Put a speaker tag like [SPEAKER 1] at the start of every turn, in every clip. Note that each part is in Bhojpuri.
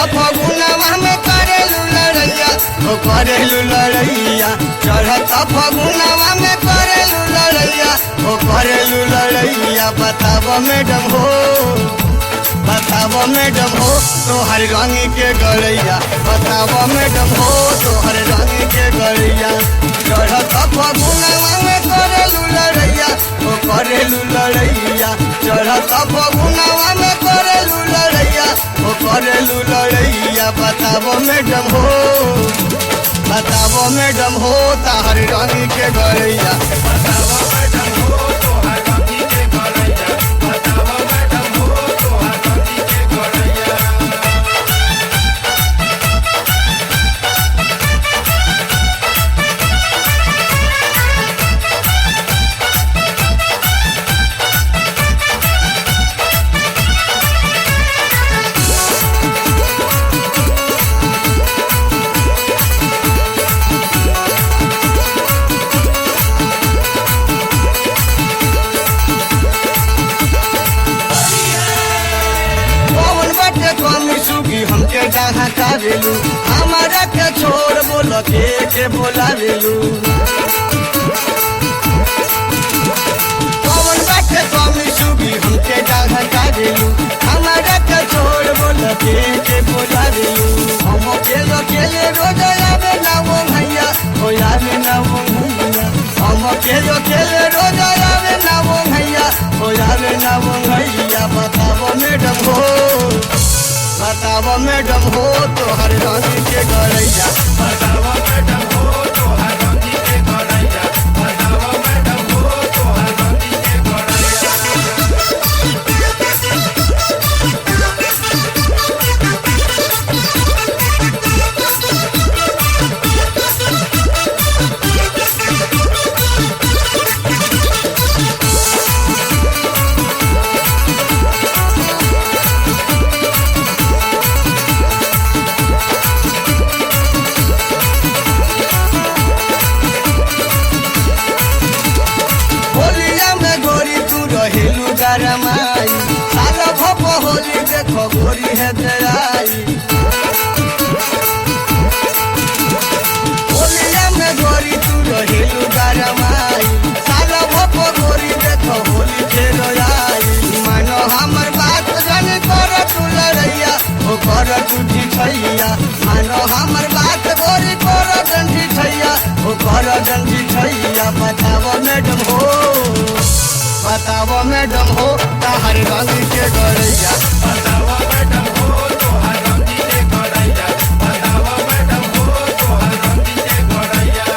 [SPEAKER 1] फगुनवा में करेलू लड़ैया हो करेलू लड़ैया चढ़ता फगुनवा में करेलू लड़ैया हो करेलू लड़ैया बताबो मैडम हो तोहर रंग के गड़ैया बताबो मैडम हो तोहर रंग के गड़ैया चढ़ता फगुनवा में करेलू लड़ैया हो करेलू लड़ैया चढ़ता फगुनवा में करेलू लड़ैया हो करेलू लड़ैया बताबो मैडम हो तोहर रंग के गड़ैया बताबो मैडम हो तोहर रंग के गड़ैया बताबो मैडम हो तोहर रंग के गड़ैया हमके डाहा कारेलू हमारा के छोड़ बोल के बोलावेलू कौन बाटे स्वामी सुगी हमके डाहा कारेलू हमारा के छोड़ बोल के बोलावेलू हम अकेले रोज आवे ना वो भैया हो आवे ना वो भैया हम अकेले रोज आवे ना वो भैया हो आवे ना वो भैया बताबो मैडम हो तोहर रंग के गड़ैया बताबो मैडम हो तोहर रंग के गड़ैया बताबो मैडम हो तोहर रंग के गड़ैया रमाई सारा भप होली देखो गोरी है दयाई होलिया में गोरी तू रहेलू रमाई सारा भप गोरी देखो होली दयाई मानो हमर बात जन कर तू लड़ैया ओ कर तू ठिठैया मानो हमर बात गोरी कर डंडी ठैया ओ कर डंडी ठैया बताबो मैडम हो तोहर रंग के गड़ैया बताबो मैडम हो तोहर रंग के गड़ैया बताबो मैडम हो तोहर रंग के गड़ैया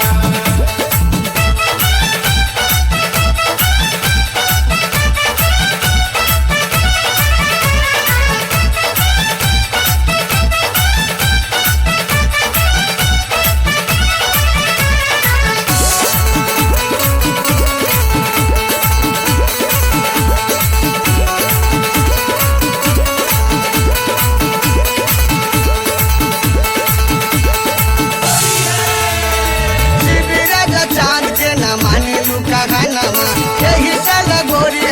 [SPEAKER 1] यही साल गोरी